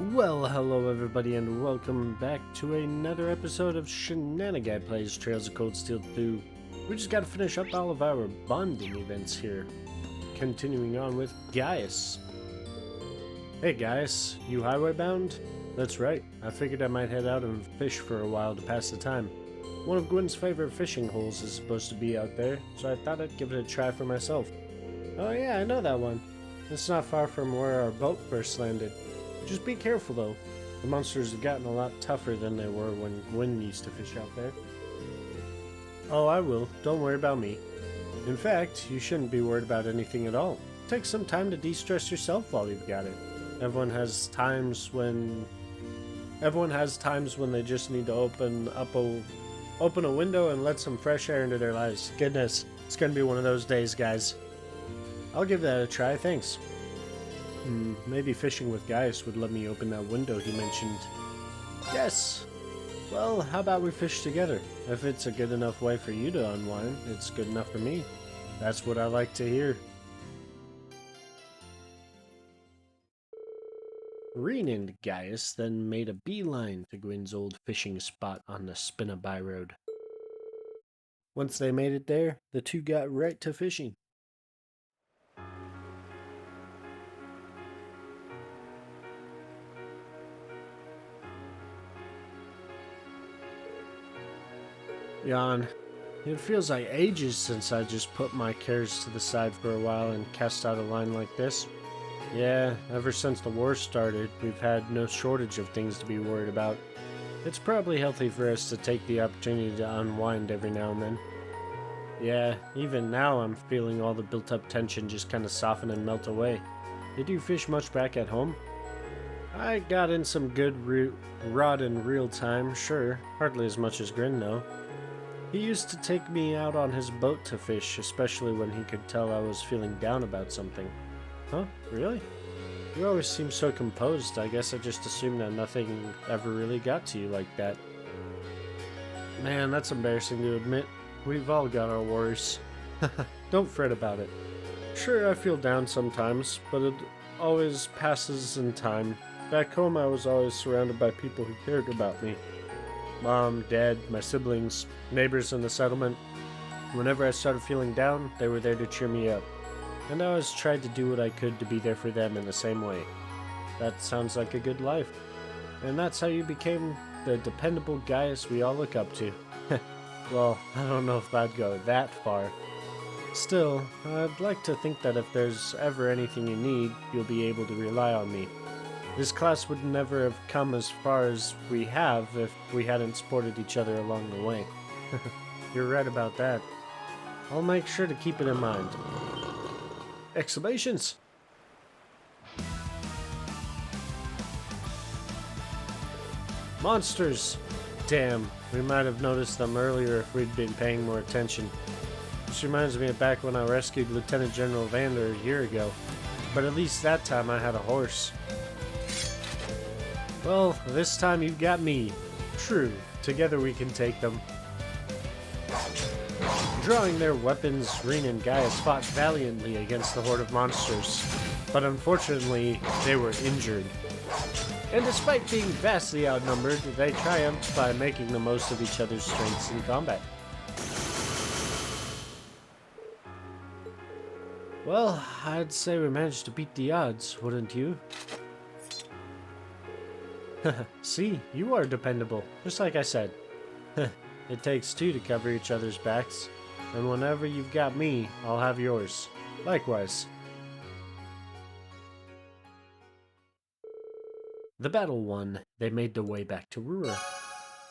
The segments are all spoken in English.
Well, hello everybody, and welcome back to another episode of Shenanaguy Plays Trails of Cold Steel 2. We just gotta finish up all of our bonding events here. Continuing on with Gaius. Hey Gaius, you highway bound? That's right, I figured I might head out and fish for a while to pass the time. One of Gwen's favorite fishing holes is supposed to be out there, so I thought I'd give it a try for myself. Oh yeah, I know that one. It's not far from where our boat first landed. Just be careful though. The monsters have gotten a lot tougher than they were when Gwen used to fish out there. Oh, I will. Don't worry about me. In fact, you shouldn't be worried about anything at all. Take some time to de-stress yourself while you've got it. Everyone has times when they just need to open a window and let some fresh air into their lives. Goodness, it's gonna be one of those days, guys. I'll give that a try, thanks. Maybe fishing with Gaius would let me open that window he mentioned. Yes! Well, how about we fish together? If it's a good enough way for you to unwind, it's good enough for me. That's what I like to hear. Reen and Gaius then made a beeline to Gwen's old fishing spot on the Shenanaguy Road. Once they made it there, the two got right to fishing. Yawn. It feels like ages since I just put my cares to the side for a while and cast out a line like this. Yeah, ever since the war started, we've had no shortage of things to be worried about. It's probably healthy for us to take the opportunity to unwind every now and then. Yeah, even now I'm feeling all the built-up tension just kind of soften and melt away. Did you fish much back at home? I got in some good rod in real time, sure. Hardly as much as Grin, though. He used to take me out on his boat to fish, especially when he could tell I was feeling down about something. Huh? Really? You always seem so composed. I guess I just assumed that nothing ever really got to you like that. Man, that's embarrassing to admit. We've all got our worries. Don't fret about it. Sure, I feel down sometimes, but it always passes in time. Back home, I was always surrounded by people who cared about me. Mom, Dad, my siblings, neighbors in the settlement. Whenever I started feeling down, they were there to cheer me up. And I always tried to do what I could to be there for them in the same way. That sounds like a good life. And that's how you became the dependable Gaius we all look up to. Well, I don't know if I'd go that far. Still, I'd like to think that if there's ever anything you need, you'll be able to rely on me. This class would never have come as far as we have if we hadn't supported each other along the way. You're right about that. I'll make sure to keep it in mind. Exclamations! Monsters! Damn, we might have noticed them earlier if we'd been paying more attention. This reminds me of back when I rescued Lieutenant General Vander a year ago. But at least that time I had a horse. Well, this time you've got me. True, together we can take them. Drawing their weapons, Reen and Gaius fought valiantly against the horde of monsters, but unfortunately, they were injured. And despite being vastly outnumbered, they triumphed by making the most of each other's strengths in combat. Well, I'd say we managed to beat the odds, wouldn't you? See, you are dependable, just like I said. It takes two to cover each other's backs, and whenever you've got me, I'll have yours. Likewise. The battle won, they made their way back to Rura.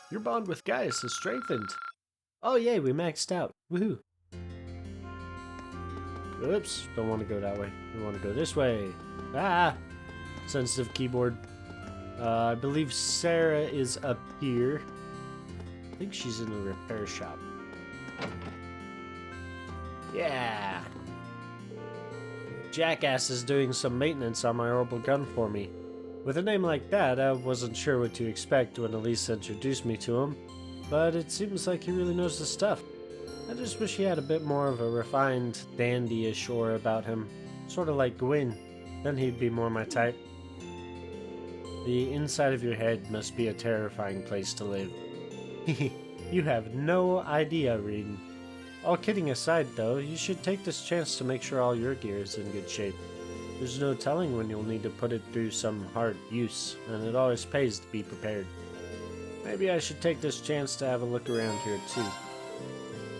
Your bond with Gaius is strengthened. Oh yay, we maxed out. Woohoo. Oops, don't want to go that way. We want to go this way. Ah! Sensitive keyboard. I believe Sarah is up here. I think she's in the repair shop. Yeah! Jackass is doing some maintenance on my orbital gun for me. With a name like that, I wasn't sure what to expect when Elisa introduced me to him, but it seems like he really knows the stuff. I just wish he had a bit more of a refined, dandy-ish aura about him. Sort of like Gwen. Then he'd be more my type. The inside of your head must be a terrifying place to live. You have no idea, Reed. All kidding aside, though, you should take this chance to make sure all your gear is in good shape. There's no telling when you'll need to put it through some hard use, and it always pays to be prepared. Maybe I should take this chance to have a look around here, too.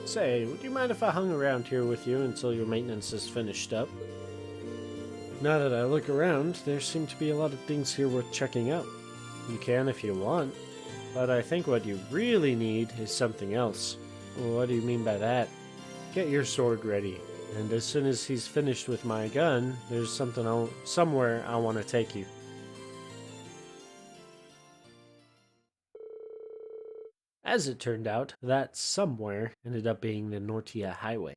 Say, would you mind if I hung around here with you until your maintenance is finished up? Now that I look around, there seem to be a lot of things here worth checking out. You can if you want, but I think what you really need is something else. What do you mean by that? Get your sword ready, and as soon as he's finished with my gun, there's somewhere I want to take you. As it turned out, that somewhere ended up being the Nortia Highway.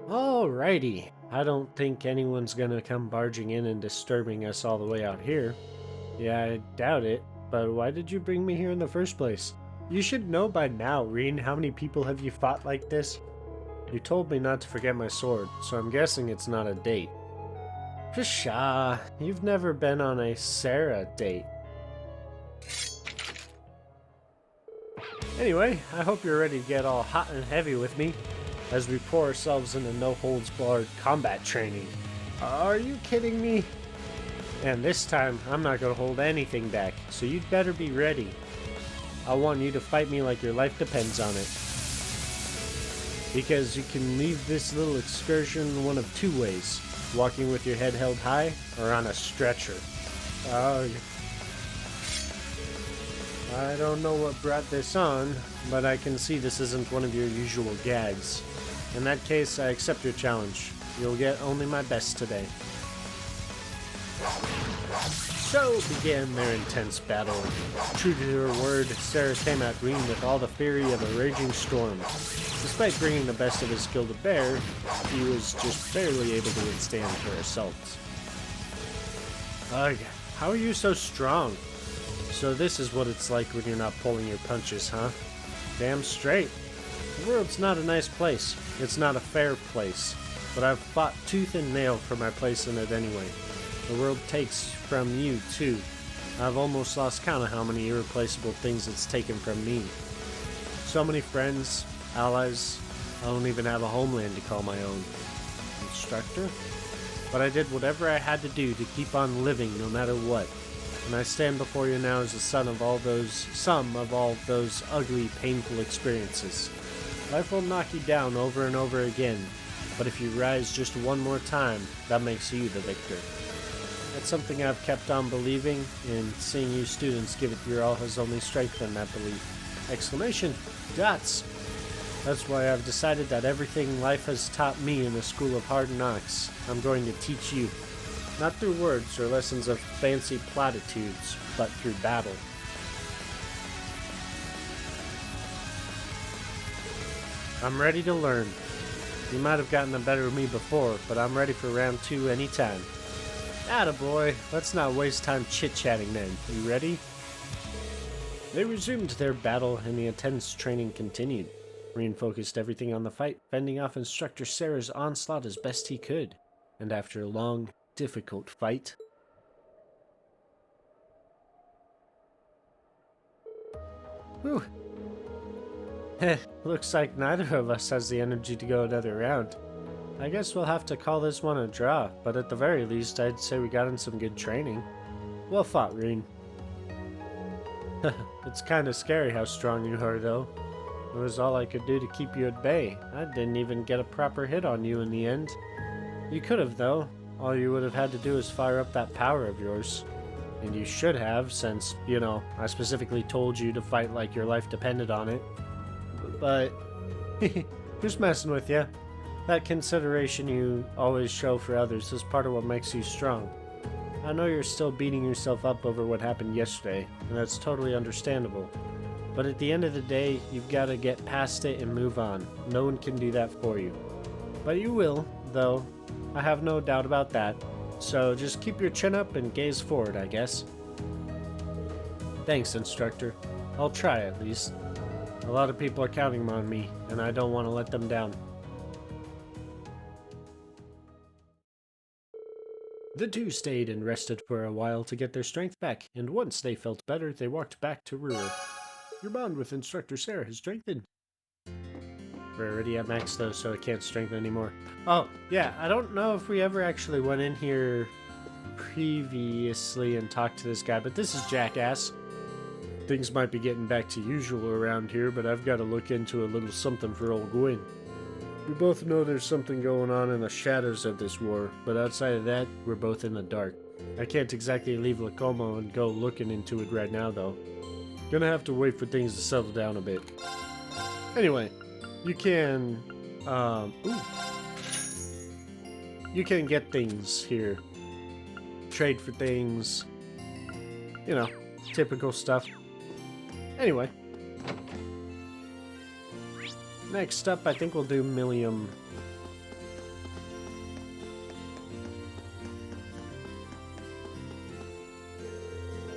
Alrighty, I don't think anyone's gonna come barging in and disturbing us all the way out here. Yeah, I doubt it, but why did you bring me here in the first place? You should know by now, Reen, how many people have you fought like this? You told me not to forget my sword, so I'm guessing it's not a date. Pshaw, you've never been on a Sarah date. Anyway, I hope you're ready to get all hot and heavy with me as we pour ourselves into no-holds-barred combat training. Are you kidding me? And this time, I'm not going to hold anything back, so you'd better be ready. I want you to fight me like your life depends on it. Because you can leave this little excursion one of two ways. Walking with your head held high, or on a stretcher. I don't know what brought this on, but I can see this isn't one of your usual gags. In that case, I accept your challenge. You'll get only my best today. So began their intense battle. True to her word, Sarah came at Green with all the fury of a raging storm. Despite bringing the best of his skill to bear, he was just barely able to withstand her assaults. Ugh, how are you so strong? So this is what it's like when you're not pulling your punches, huh? Damn straight. The world's not a nice place. It's not a fair place. But I've fought tooth and nail for my place in it anyway. The world takes from you, too. I've almost lost count of how many irreplaceable things it's taken from me. So many friends, allies. I don't even have a homeland to call my own. Instructor? But I did whatever I had to do to keep on living no matter what. And I stand before you now as the son of some of all those ugly, painful experiences. Life will knock you down over and over again, but if you rise just one more time, that makes you the victor. That's something I've kept on believing, and seeing you students give it your all has only strengthened that belief. Exclamation! Dots! That's why I've decided that everything life has taught me in the School of Hard Knocks, I'm going to teach you. Not through words or lessons of fancy platitudes, but through battle. I'm ready to learn. You might have gotten the better of me before, but I'm ready for round 2 anytime. Attaboy, let's not waste time chit-chatting then. You ready? They resumed their battle and the intense training continued. Reen focused everything on the fight, fending off Instructor Sarah's onslaught as best he could. And after a long, difficult fight... Whew. Heh, looks like neither of us has the energy to go another round. I guess we'll have to call this one a draw, but at the very least I'd say we got in some good training. Well fought, Reen. It's kinda scary how strong you are, though. It was all I could do to keep you at bay. I didn't even get a proper hit on you in the end. You could have, though. All you would have had to do is fire up that power of yours. And you should have, since, you know, I specifically told you to fight like your life depended on it. But, just messing with you. That consideration you always show for others is part of what makes you strong. I know you're still beating yourself up over what happened yesterday, and that's totally understandable. But at the end of the day, you've got to get past it and move on. No one can do that for you. But you will, though. I have no doubt about that. So just keep your chin up and gaze forward, I guess. Thanks, Instructor. I'll try at least. A lot of people are counting on me, and I don't want to let them down. The two stayed and rested for a while to get their strength back, and once they felt better, they walked back to Ruhr. Your bond with Instructor Sarah has strengthened. We're already at max though, so I can't strengthen anymore. Oh, yeah, I don't know if we ever actually went in here previously and talked to this guy, but this is Jackass. Things might be getting back to usual around here, but I've got to look into a little something for old Gwyn. We both know there's something going on in the shadows of this war, but outside of that, we're both in the dark. I can't exactly leave Lacomo and go looking into it right now, though. Gonna have to wait for things to settle down a bit. Anyway, you can, you can get things here. Trade for things. You know, typical stuff. Anyway. Next up, I think we'll do Millium.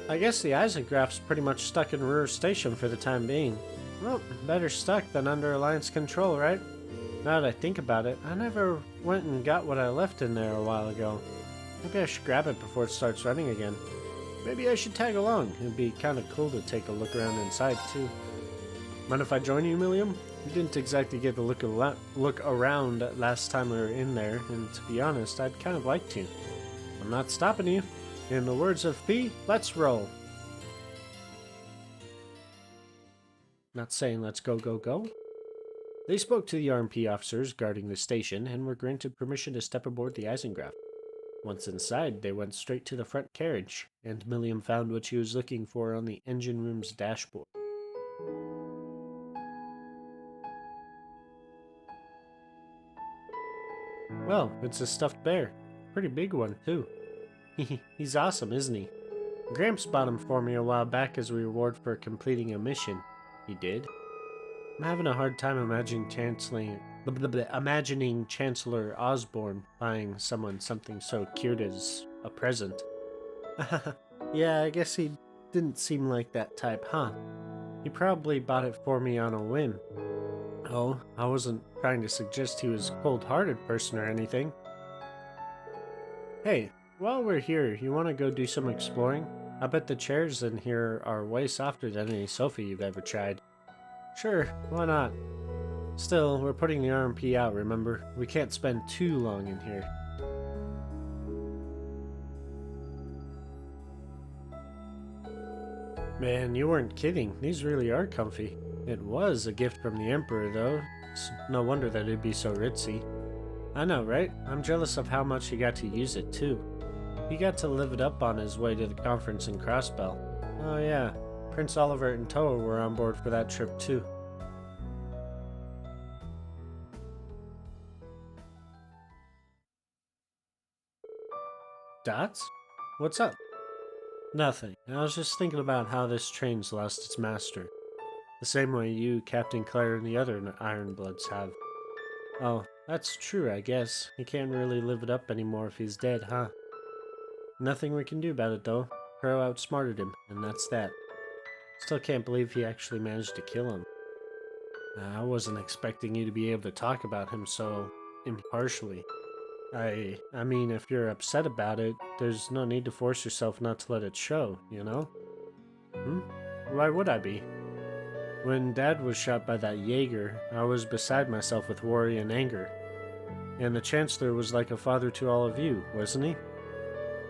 I guess the Isagraph's pretty much stuck in Ruhr Station for the time being. Well, better stuck than under Alliance control, right? Now that I think about it, I never went and got what I left in there a while ago. Maybe I should grab it before it starts running again. Maybe I should tag along. It'd be kind of cool to take a look around inside, too. Mind if I join you, Millium? We didn't exactly get to look around last time we were in there, and to be honest, I'd kind of like to. I'm not stopping you. In the words of P, let's roll. Not saying let's go, go, go. They spoke to the RMP officers guarding the station and were granted permission to step aboard the Eisengraph. Once inside, they went straight to the front carriage, and Milliam found what she was looking for on the engine room's dashboard. Well, it's a stuffed bear. Pretty big one, too. He's awesome, isn't he? Gramps bought him for me a while back as a reward for completing a mission. He did? I'm having a hard time imagining Chancellor Osborne buying someone something so cute as a present. Yeah, I guess he didn't seem like that type, huh? He probably bought it for me on a whim. Oh, I wasn't trying to suggest he was a cold-hearted person or anything. Hey, while we're here, you want to go do some exploring? I bet the chairs in here are way softer than any sofa you've ever tried. Sure, why not? Still, we're putting the RMP out, remember? We can't spend too long in here. Man, you weren't kidding. These really are comfy. It was a gift from the Emperor, though. It's no wonder that it'd be so ritzy. I know, right? I'm jealous of how much he got to use it, too. He got to live it up on his way to the conference in Crossbell. Oh yeah, Prince Oliver and Toa were on board for that trip, too. Dots? What's up? Nothing. I was just thinking about how this train's lost its master. The same way you, Captain Clare, and the other Ironbloods have. Oh, that's true, I guess. He can't really live it up anymore if he's dead, huh? Nothing we can do about it, though. Crow outsmarted him, and that's that. Still can't believe he actually managed to kill him. I wasn't expecting you to be able to talk about him so impartially. I mean, if you're upset about it, there's no need to force yourself not to let it show, you know? Why would I be? When Dad was shot by that Jaeger, I was beside myself with worry and anger. And the Chancellor was like a father to all of you, wasn't he?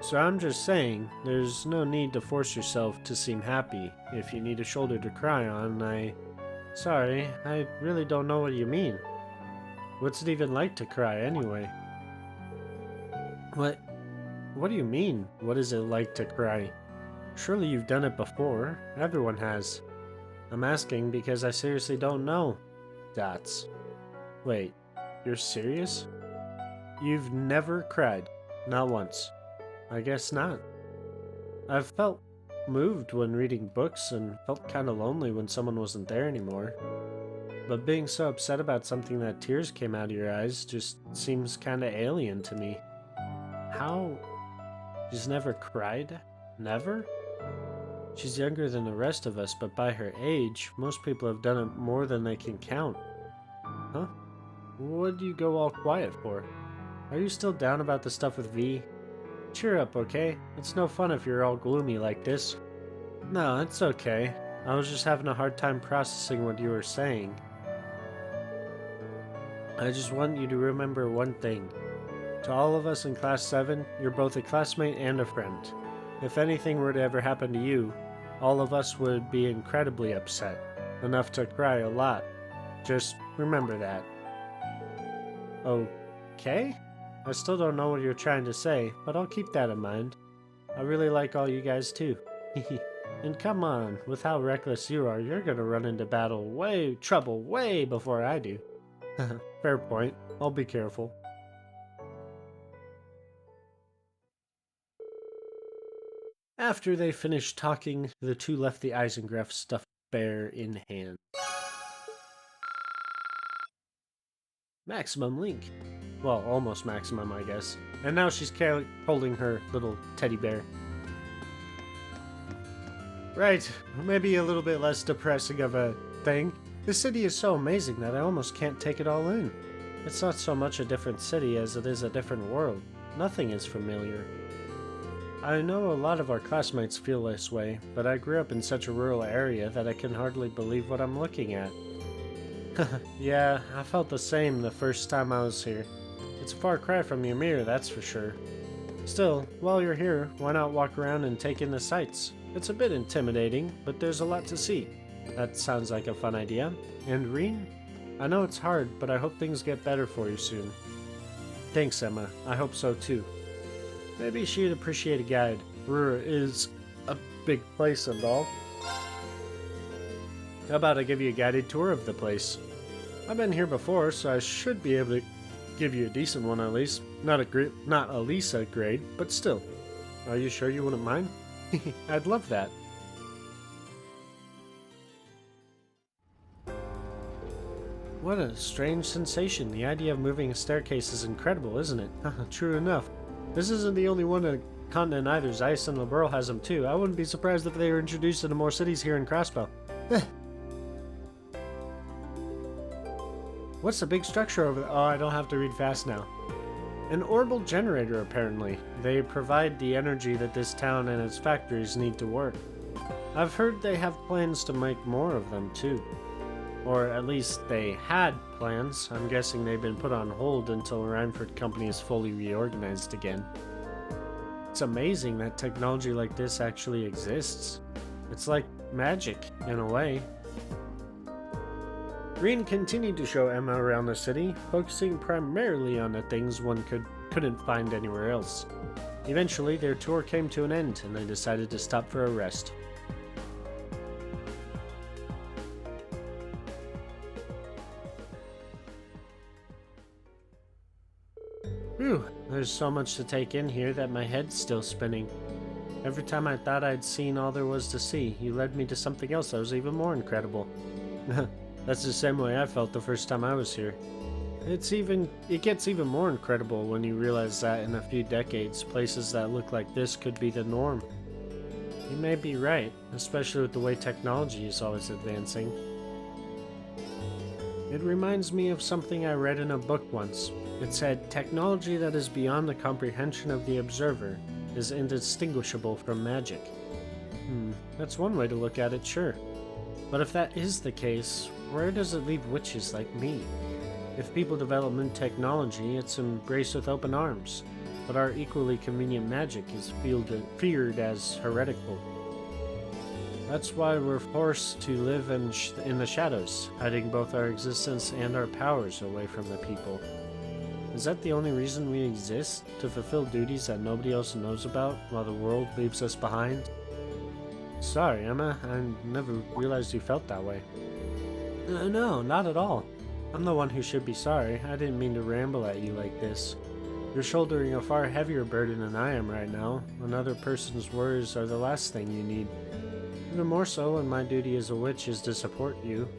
So I'm just saying, there's no need to force yourself to seem happy. If you need a shoulder to cry on, Sorry, I really don't know what you mean. What's it even like to cry, anyway? What do you mean? What is it like to cry? Surely you've done it before. Everyone has. I'm asking because I seriously don't know. Dots. Wait, you're serious? You've never cried? Not once. I guess not. I've felt moved when reading books and felt kinda lonely when someone wasn't there anymore. But being so upset about something that tears came out of your eyes just seems kinda alien to me. How? She's never cried? Never? She's younger than the rest of us, but by her age, most people have done it more than they can count. Huh? What do you go all quiet for? Are you still down about the stuff with V? Cheer up, okay? It's no fun if you're all gloomy like this. No, it's okay. I was just having a hard time processing what you were saying. I just want you to remember one thing. To all of us in Class 7, you're both a classmate and a friend. If anything were to ever happen to you, all of us would be incredibly upset. Enough to cry a lot. Just remember that. Okay? I still don't know what you're trying to say, but I'll keep that in mind. I really like all you guys too. And come on, with how reckless you are, you're gonna run into trouble way before I do. Fair point. I'll be careful. After they finished talking, the two left the Eisengraf stuffed bear in hand. Maximum Link. Well, almost maximum, I guess. And now she's holding her little teddy bear. Right, maybe a little bit less depressing of a thing. The city is so amazing that I almost can't take it all in. It's not so much a different city as it is a different world. Nothing is familiar. I know a lot of our classmates feel this way, but I grew up in such a rural area that I can hardly believe what I'm looking at. Yeah, I felt the same the first time I was here. It's a far cry from Ymir, that's for sure. Still, while you're here, why not walk around and take in the sights? It's a bit intimidating, but there's a lot to see. That sounds like a fun idea. And Reen? I know it's hard, but I hope things get better for you soon. Thanks, Emma. I hope so too. Maybe she'd appreciate a guide. Rura is a big place and all. How about I give you a guided tour of the place? I've been here before, so I should be able to give you a decent one at least. Not a Lisa grade, but still. Are you sure you wouldn't mind? I'd love that. What a strange sensation. The idea of moving a staircase is incredible, isn't it? True enough. This isn't the only one on the continent either. Zeiss and Liberl has them too. I wouldn't be surprised if they were introduced into more cities here in Crossbow. What's the big structure over there? Oh, I don't have to read fast now. An orbital generator, apparently. They provide the energy that this town and its factories need to work. I've heard they have plans to make more of them, too. Or at least they had plans. I'm guessing they've been put on hold until Reinford Company is fully reorganized again. It's amazing that technology like this actually exists. It's like magic, in a way. Reen continued to show Emma around the city, focusing primarily on the things one couldn't find anywhere else. Eventually, their tour came to an end, and they decided to stop for a rest. Whew, there's so much to take in here that my head's still spinning. Every time I thought I'd seen all there was to see, you led me to something else that was even more incredible. That's the same way I felt the first time I was here. It gets even more incredible when you realize that in a few decades, places that look like this could be the norm. You may be right, especially with the way technology is always advancing. It reminds me of something I read in a book once. It said, technology that is beyond the comprehension of the observer is indistinguishable from magic. That's one way to look at it, sure. But if that is the case, where does it leave witches like me? If people develop new technology, it's embraced with open arms, but our equally convenient magic is feared as heretical. That's why we're forced to live in the shadows, hiding both our existence and our powers away from the people. Is that the only reason we exist? To fulfill duties that nobody else knows about while the world leaves us behind? Sorry, Emma, I never realized you felt that way. No, not at all. I'm the one who should be sorry. I didn't mean to ramble at you like this. You're shouldering a far heavier burden than I am right now. Another person's words are the last thing you need. Even more so when my duty as a witch is to support you.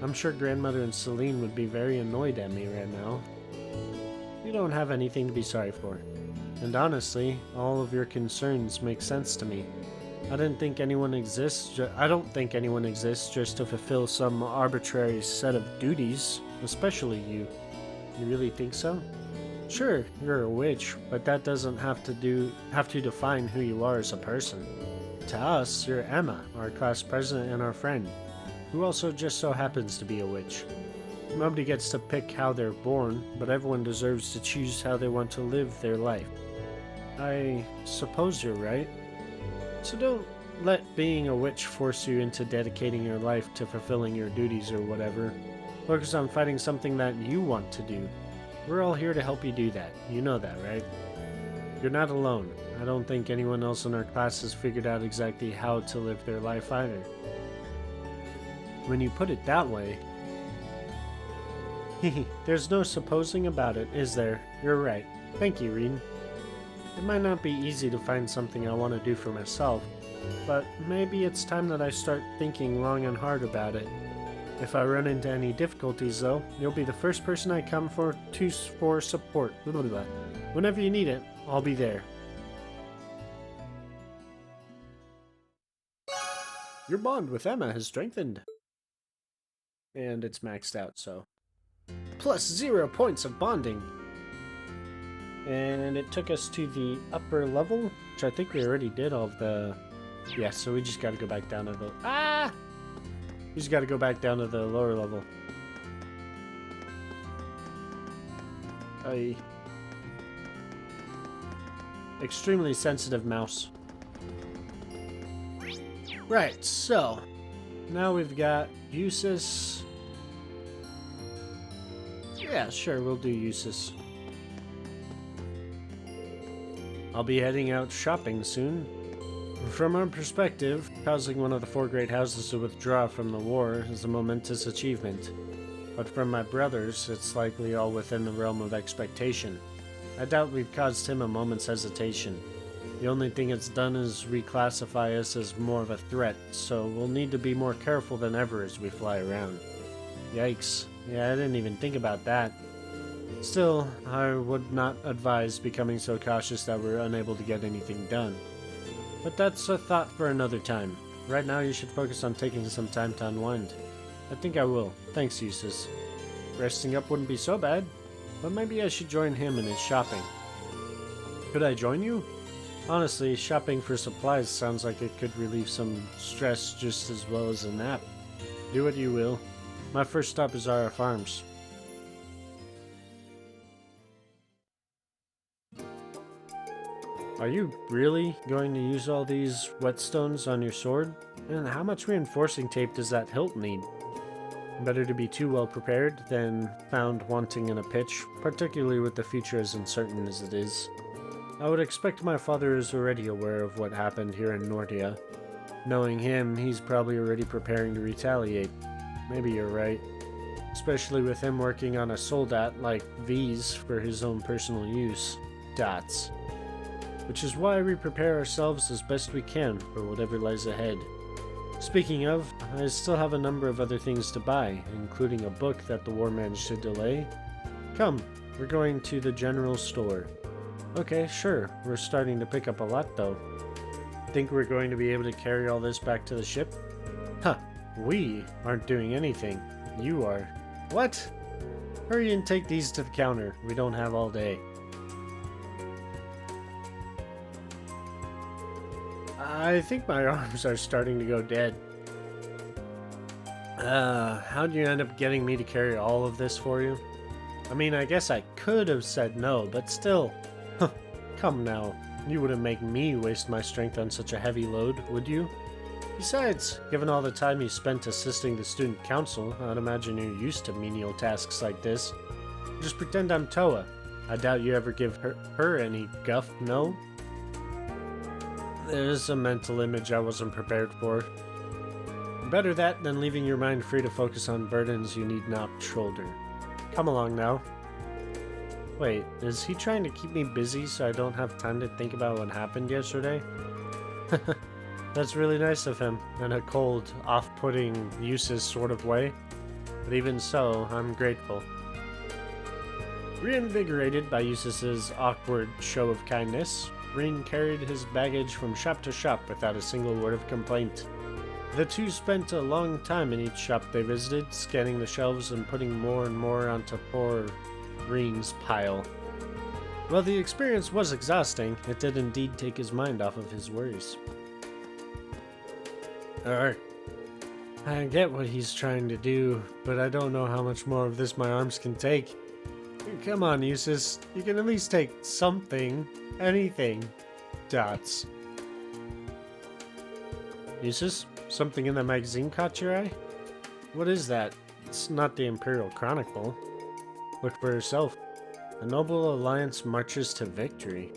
I'm sure Grandmother and Celine would be very annoyed at me right now. You don't have anything to be sorry for. And honestly, all of your concerns make sense to me. I don't think anyone exists just to fulfill some arbitrary set of duties, especially you. You really think so? Sure, you're a witch, but that doesn't have to define who you are as a person. To us, you're Emma, our class president and our friend, who also just so happens to be a witch. Nobody gets to pick how they're born, but everyone deserves to choose how they want to live their life. I suppose you're right. So don't let being a witch force you into dedicating your life to fulfilling your duties or whatever. Focus on fighting something that you want to do. We're all here to help you do that. You know that, right? You're not alone. I don't think anyone else in our class has figured out exactly how to live their life either. When you put it that way... There's no supposing about it, is there? You're right. Thank you, Reen. It might not be easy to find something I want to do for myself, but maybe it's time that I start thinking long and hard about it. If I run into any difficulties, though, you'll be the first person I come for support. Whenever you need it, I'll be there. Your bond with Emma has strengthened. And it's maxed out, so... Plus 0 points of bonding. And it took us to the upper level, which I think we already did all of the... Yeah, so we just gotta go back down to the... We just gotta go back down to the lower level. Extremely sensitive mouse. Right, so... Now we've got Eustace. Yeah, sure, we'll do Eustace. I'll be heading out shopping soon. From our perspective, causing one of the 4 great houses to withdraw from the war is a momentous achievement. But from my brothers, it's likely all within the realm of expectation. I doubt we've caused him a moment's hesitation. The only thing it's done is reclassify us as more of a threat, so we'll need to be more careful than ever as we fly around. Yikes. Yeah, I didn't even think about that. Still, I would not advise becoming so cautious that we're unable to get anything done. But that's a thought for another time. Right now you should focus on taking some time to unwind. I think I will. Thanks, Eustace. Resting up wouldn't be so bad, but maybe I should join him in his shopping. Could I join you? Honestly, shopping for supplies sounds like it could relieve some stress just as well as a nap. Do what you will. My first stop is Zara Farms. Are you really going to use all these whetstones on your sword? And how much reinforcing tape does that hilt need? Better to be too well prepared than found wanting in a pitch, particularly with the future as uncertain as it is. I would expect my father is already aware of what happened here in Nordia. Knowing him, he's probably already preparing to retaliate. Maybe you're right. Especially with him working on a soldat like these for his own personal use. Dots. Which is why we prepare ourselves as best we can for whatever lies ahead. Speaking of, I still have a number of other things to buy, including a book that the war managed to delay. Come, we're going to the general store. Okay, sure, we're starting to pick up a lot though. Think we're going to be able to carry all this back to the ship? Huh, we aren't doing anything. You are. What? Hurry and take these to the counter. We don't have all day. I think my arms are starting to go dead. How'd you end up getting me to carry all of this for you? I mean, I guess I could have said no, but still. Come now, you wouldn't make me waste my strength on such a heavy load, would you? Besides, given all the time you spent assisting the student council, I'd imagine you're used to menial tasks like this. Just pretend I'm Toa. I doubt you ever give her any guff, no? There's a mental image I wasn't prepared for. Better that than leaving your mind free to focus on burdens you need not shoulder. Come along now. Wait, is he trying to keep me busy so I don't have time to think about what happened yesterday? That's really nice of him, in a cold, off-putting, useless sort of way. But even so, I'm grateful. Reinvigorated by Eustace's awkward show of kindness, Reen carried his baggage from shop to shop without a single word of complaint. The two spent a long time in each shop they visited, scanning the shelves and putting more and more onto poor Reen's pile. While the experience was exhausting, it did indeed take his mind off of his worries. I get what he's trying to do, but I don't know how much more of this my arms can take. Come on, Eustace. You can at least take something. Anything. Dots. Eustace, something in the magazine caught your eye? What is that? It's not the Imperial Chronicle. Look for yourself. A noble alliance marches to victory.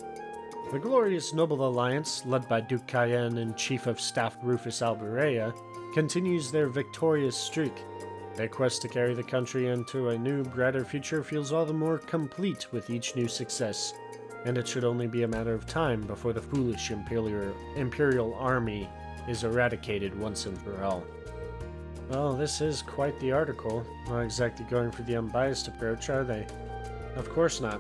The glorious Noble Alliance, led by Duke Cayenne and Chief of Staff Rufus Alberea, continues their victorious streak. Their quest to carry the country into a new, brighter future feels all the more complete with each new success, and it should only be a matter of time before the foolish Imperial army is eradicated once and for all. Well, this is quite the article. Not exactly going for the unbiased approach, are they? Of course not.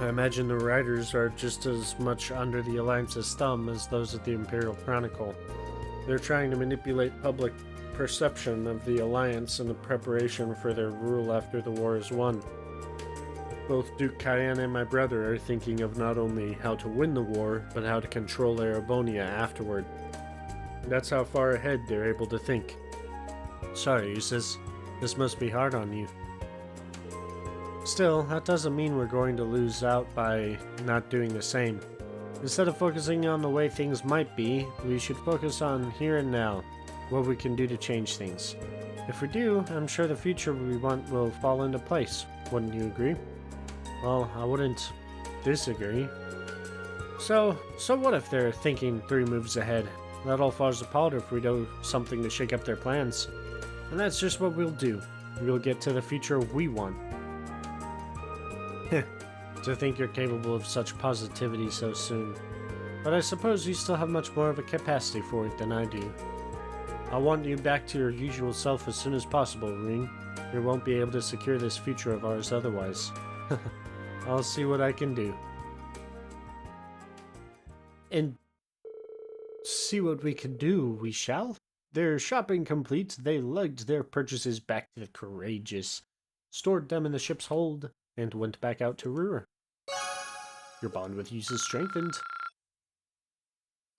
I imagine the writers are just as much under the Alliance's thumb as those at the Imperial Chronicle. They're trying to manipulate public perception of the Alliance in the preparation for their rule after the war is won. Both Duke Cayenne and my brother are thinking of not only how to win the war, but how to control Erebonia afterward. That's how far ahead they're able to think. Sorry, Eustace. This must be hard on you. Still, that doesn't mean we're going to lose out by not doing the same. Instead of focusing on the way things might be, we should focus on here and now, what we can do to change things. If we do, I'm sure the future we want will fall into place. Wouldn't you agree? Well, I wouldn't disagree. So what if they're thinking 3 moves ahead? That all falls apart if we do something to shake up their plans. And that's just what we'll do. We'll get to the future we want. To think you're capable of such positivity so soon. But I suppose you still have much more of a capacity for it than I do. I want you back to your usual self as soon as possible, Ring. You won't be able to secure this future of ours otherwise. I'll see what I can do. And see what we can do, we shall. Their shopping complete, they lugged their purchases back to the Courageous, stored them in the ship's hold, and went back out to Ruhr. Your bond with Eustace strengthened.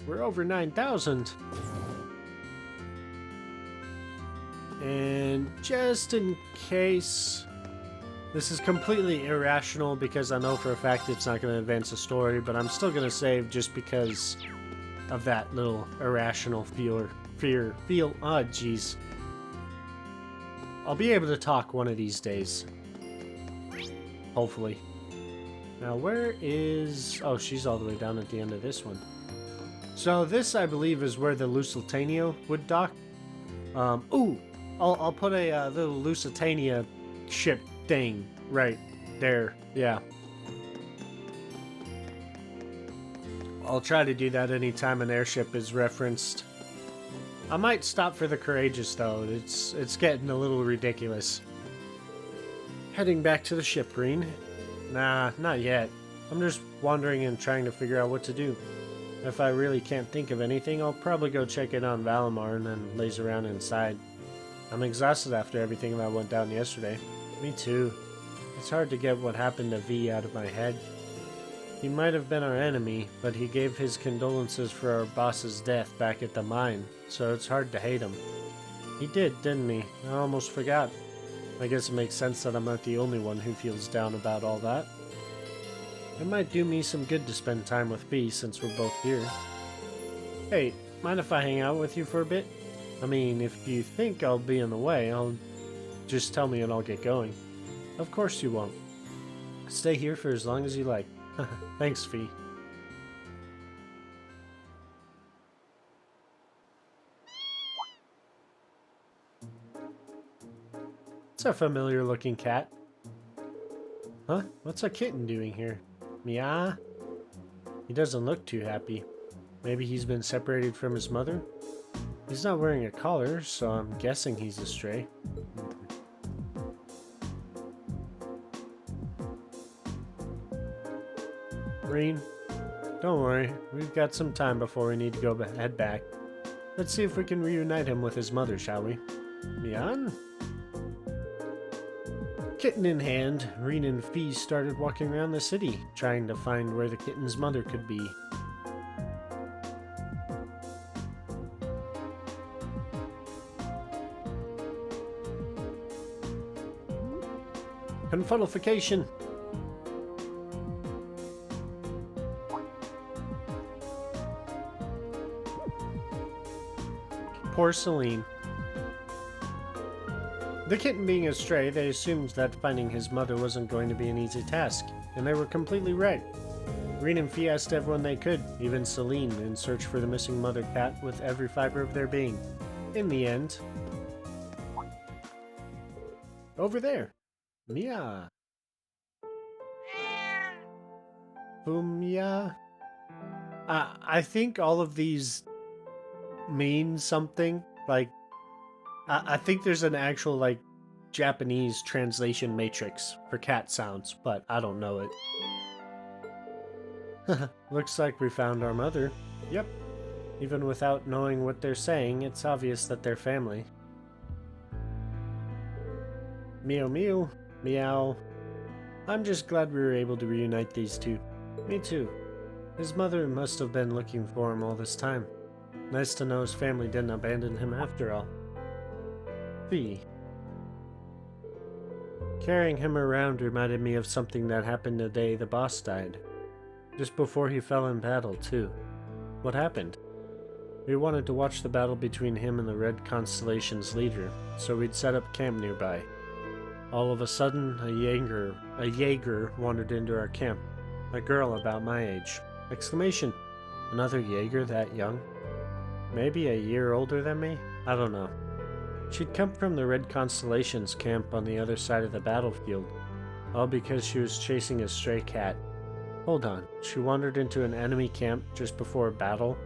We're over 9,000. And just in case, this is completely irrational because I know for a fact it's not going to advance the story, but I'm still going to save just because of that little irrational fear. Oh, jeez. I'll be able to talk one of these days. Hopefully. Now, where is... Oh, she's all the way down at the end of this one. So this, I believe, is where the Lusitania would dock. Ooh! I'll put a little Lusitania ship thing right there. Yeah. I'll try to do that anytime an airship is referenced. I might stop for the Courageous, though. It's getting a little ridiculous. Heading back to the ship, Reen. Nah, not yet. I'm just wandering and trying to figure out what to do. If I really can't think of anything, I'll probably go check in on Valimar and then laze around inside. I'm exhausted after everything that went down yesterday. Me too. It's hard to get what happened to V out of my head. He might have been our enemy, but he gave his condolences for our boss's death back at the mine, so it's hard to hate him. He did, didn't he? I almost forgot. I guess it makes sense that I'm not the only one who feels down about all that. It might do me some good to spend time with V since we're both here. Hey, mind if I hang out with you for a bit? I mean, if you think I'll be in the way, I'll just tell me and I'll get going. Of course you won't. Stay here for as long as you like. Thanks, Fee. It's a familiar looking cat. Huh? What's a kitten doing here? Meow? He doesn't look too happy. Maybe he's been separated from his mother? He's not wearing a collar, so I'm guessing he's a stray. Reen, don't worry. We've got some time before we need to go head back. Let's see if we can reunite him with his mother, shall we? Mian? Kitten in hand, Reen and Fee started walking around the city, trying to find where the kitten's mother could be. Confuddlification! Poor Celine. The kitten being astray, they assumed that finding his mother wasn't going to be an easy task, and they were completely right. Reen and Fee asked everyone they could, even Celine, in search for the missing mother cat with every fiber of their being. In the end... Over there! Mia! Fumia? I think all of these mean something. Like, I think there's an actual, like, Japanese translation matrix for cat sounds, but I don't know it. Looks like we found our mother. Yep. Even without knowing what they're saying, it's obvious that they're family. Meow meow. Meow. I'm just glad we were able to reunite these two. Me too. His mother must have been looking for him all this time. Nice to know his family didn't abandon him after all. Fee. Carrying him around reminded me of something that happened the day the boss died. Just before he fell in battle, too. What happened? We wanted to watch the battle between him and the Red Constellation's leader, so we'd set up camp nearby. All of a sudden, a Jaeger wandered into our camp. A girl about my age. Exclamation. Another Jaeger that young? Maybe a year older than me? I don't know. She'd come from the Red Constellation's camp on the other side of the battlefield, all because she was chasing a stray cat. Hold on, she wandered into an enemy camp just before a battle?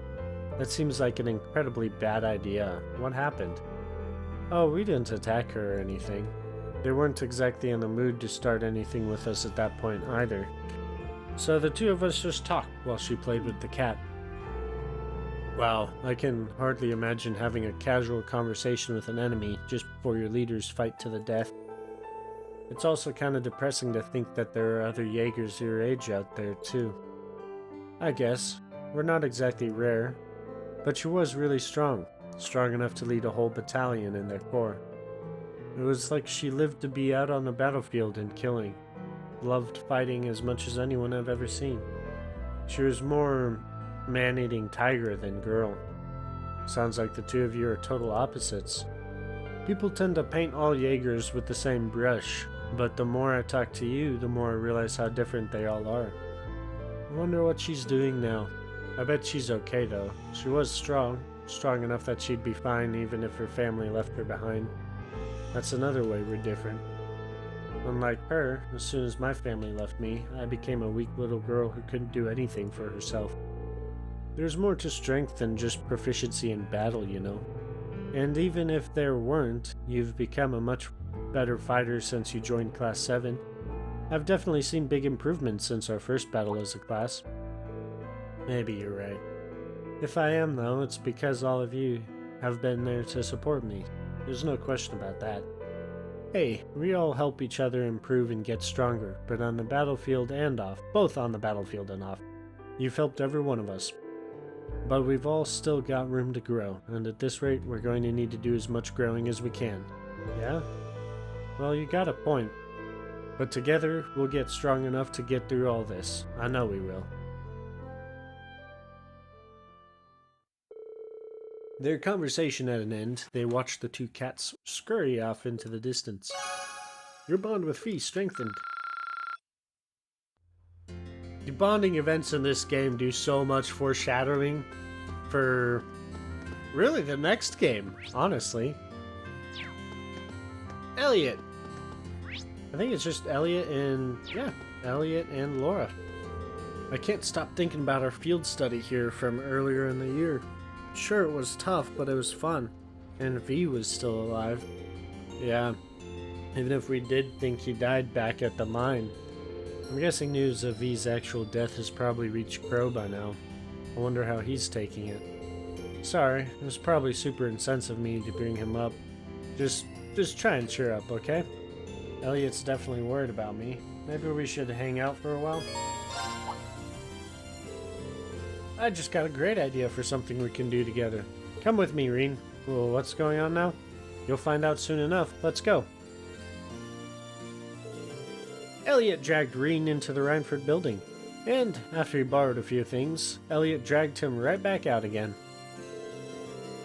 That seems like an incredibly bad idea. What happened? Oh, we didn't attack her or anything. They weren't exactly in the mood to start anything with us at that point either. So the two of us just talked while she played with the cat. Wow, I can hardly imagine having a casual conversation with an enemy just before your leaders fight to the death. It's also kind of depressing to think that there are other Jaegers your age out there too. I guess. We're not exactly rare. But she was really strong. Strong enough to lead a whole battalion in their corps. It was like she lived to be out on the battlefield and killing. Loved fighting as much as anyone I've ever seen. She was more man-eating tiger than girl. Sounds like the two of you are total opposites. People tend to paint all Jaegers with the same brush, but the more I talk to you, the more I realize how different they all are. I wonder what she's doing now. I bet she's okay though. She was strong enough that she'd be fine even if her family left her behind. That's another way we're different. Unlike her, as soon as my family left me, I became a weak little girl who couldn't do anything for herself. There's more to strength than just proficiency in battle, you know. And even if there weren't, you've become a much better fighter since you joined Class 7. I've definitely seen big improvements since our first battle as a class. Maybe you're right. If I am, though, it's because all of you have been there to support me. There's no question about that. Hey, we all help each other improve and get stronger, but on the battlefield and off, both on the battlefield and off, you've helped every one of us. But we've all still got room to grow, and at this rate, we're going to need to do as much growing as we can. Yeah? Well, you got a point. But together, we'll get strong enough to get through all this. I know we will. Their conversation at an end, they watched the two cats scurry off into the distance. Your bond with Fee strengthened. The bonding events in this game do so much foreshadowing for really the next game, honestly. Elliot. I think it's just Elliot and Laura. I can't stop thinking about our field study here from earlier in the year. Sure, it was tough, but it was fun. And V was still alive. Yeah, even if we did think he died back at the mine. I'm guessing news of V's actual death has probably reached Crow by now. I wonder how he's taking it. Sorry, it was probably super insensitive of me to bring him up. Just try and cheer up, okay? Elliot's definitely worried about me. Maybe we should hang out for a while? I just got a great idea for something we can do together. Come with me, Reen. Well, what's going on now? You'll find out soon enough. Let's go. Elliot dragged Reen into the Rhineford building, and after he borrowed a few things, Elliot dragged him right back out again.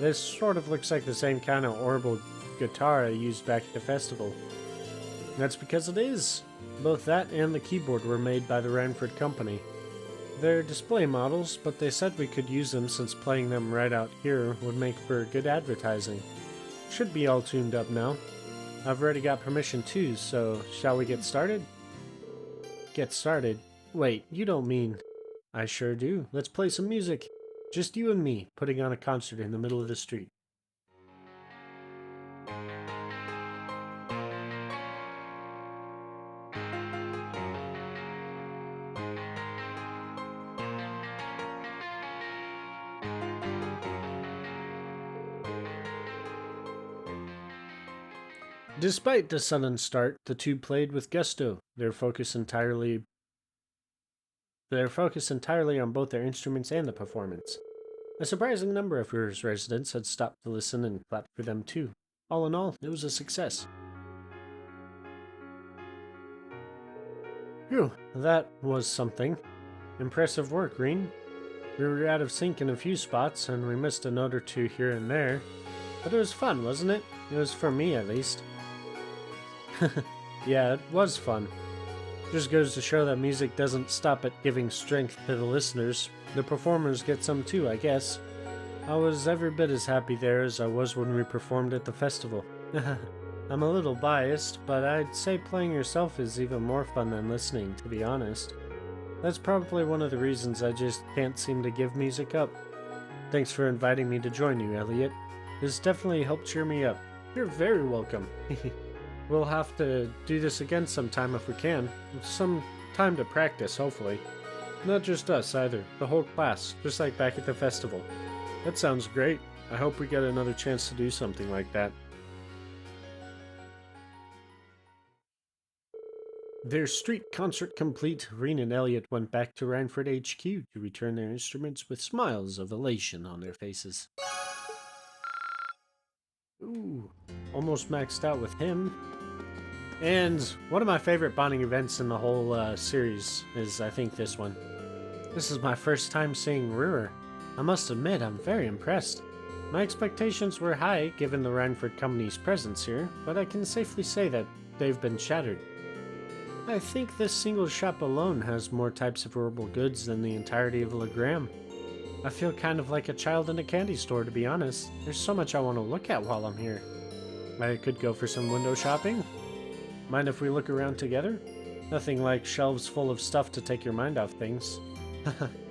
This sort of looks like the same kind of orbital guitar I used back at the festival. That's because it is. Both that and the keyboard were made by the Rhineford company. They're display models, but they said we could use them since playing them right out here would make for good advertising. Should be all tuned up now. I've already got permission too, so shall we get started? Get started? Wait, you don't mean... I sure do. Let's play some music. Just you and me, putting on a concert in the middle of the street. Despite the sudden start, the two played with gusto, their focus entirely on both their instruments and the performance. A surprising number of Ruhr's residents had stopped to listen and clapped for them too. All in all, it was a success. Phew, that was something. Impressive work, Reen. We were out of sync in a few spots, and we missed a note or two here and there. But it was fun, wasn't it? It was for me, at least. Yeah, it was fun. Just goes to show that music doesn't stop at giving strength to the listeners. The performers get some too, I guess. I was every bit as happy there as I was when we performed at the festival. I'm a little biased, but I'd say playing yourself is even more fun than listening, to be honest. That's probably one of the reasons I just can't seem to give music up. Thanks for inviting me to join you, Elliot. This definitely helped cheer me up. You're very welcome. We'll have to do this again sometime if we can. Some time to practice, hopefully. Not just us either, the whole class, just like back at the festival. That sounds great. I hope we get another chance to do something like that. Their street concert complete, Reen and Elliot went back to Rhineford HQ to return their instruments with smiles of elation on their faces. Ooh, almost maxed out with him. And one of my favorite bonding events in the whole series is, I think, this one. This is my first time seeing Ruhr. I must admit, I'm very impressed. My expectations were high given the Rhineford company's presence here, but I can safely say that they've been shattered. I think this single shop alone has more types of herbal goods than the entirety of Legram. I feel kind of like a child in a candy store, to be honest. There's so much I want to look at while I'm here. I could go for some window shopping. Mind if we look around together? Nothing like shelves full of stuff to take your mind off things.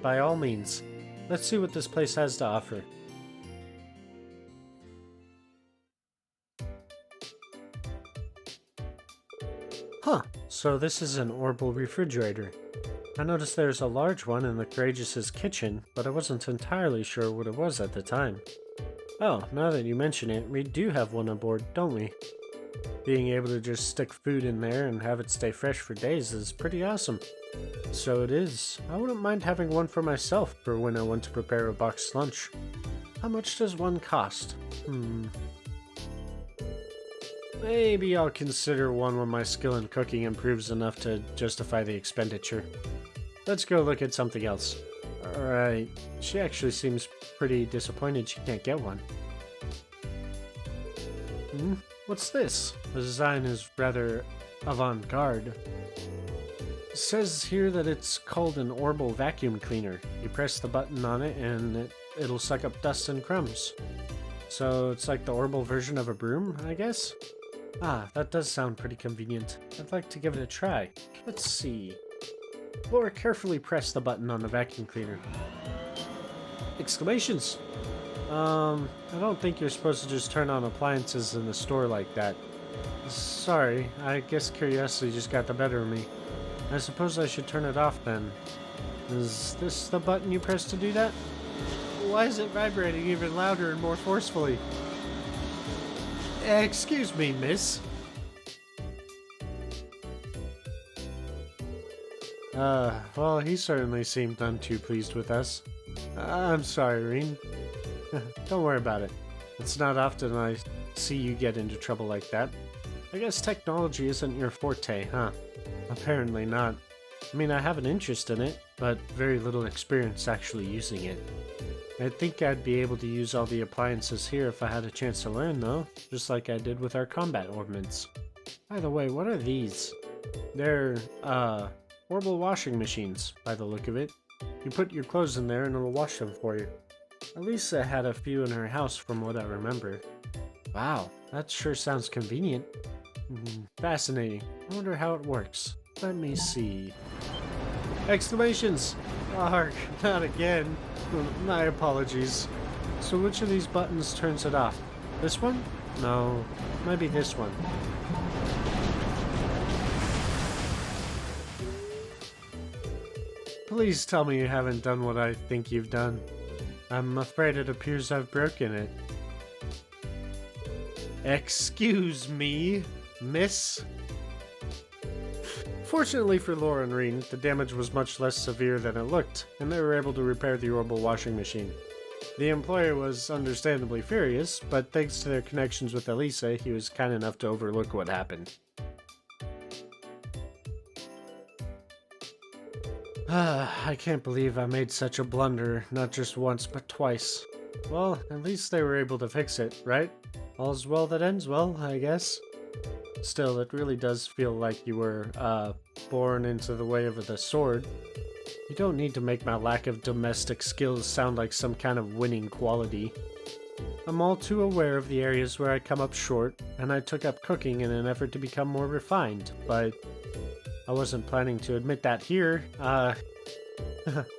By all means. Let's see what this place has to offer. Huh, so this is an orbital refrigerator. I noticed there's a large one in the Courageous' kitchen, but I wasn't entirely sure what it was at the time. Oh, now that you mention it, we do have one aboard, don't we? Being able to just stick food in there and have it stay fresh for days is pretty awesome. So it is. I wouldn't mind having one for myself for when I want to prepare a boxed lunch. How much does one cost? Maybe I'll consider one when my skill in cooking improves enough to justify the expenditure. Let's go look at something else. Alright, she actually seems pretty disappointed she can't get one. What's this? The design is rather avant-garde. It says here that it's called an orbital vacuum cleaner. You press the button on it and it'll suck up dust and crumbs. So it's like the orbital version of a broom, I guess? Ah, that does sound pretty convenient. I'd like to give it a try. Let's see. Laura carefully pressed the button on the vacuum cleaner. Exclamations! I don't think you're supposed to just turn on appliances in the store like that. Sorry, I guess curiosity just got the better of me. I suppose I should turn it off then. Is this the button you press to do that? Why is it vibrating even louder and more forcefully? Excuse me, miss. Well, he certainly seemed none too pleased with us. I'm sorry, Reen. Don't worry about it. It's not often I see you get into trouble like that. I guess technology isn't your forte, huh? Apparently not. I mean, I have an interest in it, but very little experience actually using it. I think I'd be able to use all the appliances here if I had a chance to learn, though, just like I did with our combat ornaments. By the way, what are these? They're, portable washing machines, by the look of it. You put your clothes in there and it'll wash them for you. Elisa had a few in her house from what I remember. Wow, that sure sounds convenient. Fascinating. I wonder how it works. Let me see. Exclamations! Arg, not again. My apologies. So which of these buttons turns it off? This one? No, maybe this one. Please tell me you haven't done what I think you've done. I'm afraid it appears I've broken it. Excuse me, miss? Fortunately for Laura and Reen, the damage was much less severe than it looked, and they were able to repair the orbital washing machine. The employer was understandably furious, but thanks to their connections with Elisa, he was kind enough to overlook what happened. I can't believe I made such a blunder, not just once, but twice. Well, at least they were able to fix it, right? All's well that ends well, I guess. Still, it really does feel like you were, born into the way of the sword. You don't need to make my lack of domestic skills sound like some kind of winning quality. I'm all too aware of the areas where I come up short, and I took up cooking in an effort to become more refined, but I wasn't planning to admit that here.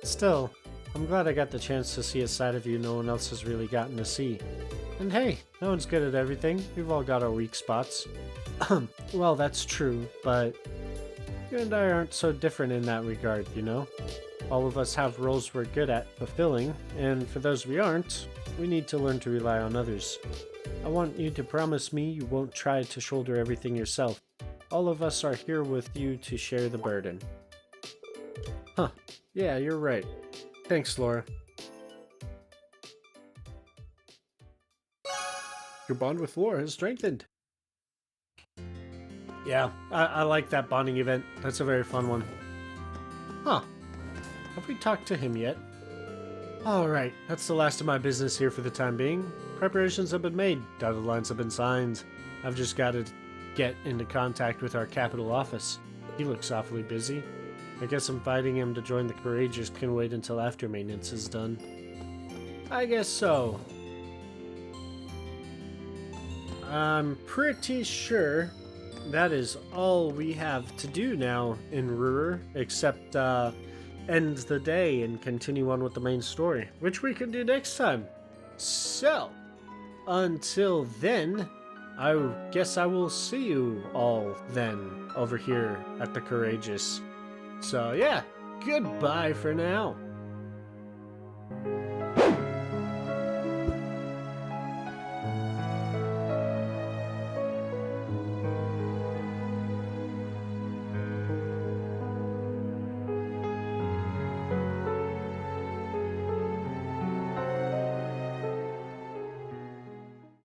Still, I'm glad I got the chance to see a side of you no one else has really gotten to see. And hey, no one's good at everything. We've all got our weak spots. Well, that's true, but you and I aren't so different in that regard, you know? All of us have roles we're good at fulfilling, and for those we aren't, we need to learn to rely on others. I want you to promise me you won't try to shoulder everything yourself. All of us are here with you to share the burden. Huh. Yeah, you're right. Thanks, Laura. Your bond with Laura has strengthened. Yeah, I like that bonding event. That's a very fun one. Huh. Have we talked to him yet? Alright, that's the last of my business here for the time being. Preparations have been made, dotted lines have been signed. I've just got to get into contact with our capital office. He looks awfully busy. I guess inviting him to join the Courageous can wait until after maintenance is done. I guess so. I'm pretty sure that is all we have to do now in Ruhr, except end the day and continue on with the main story, which we can do next time. So, until then, I guess I will see you all then over here at the Courageous. So yeah, goodbye for now.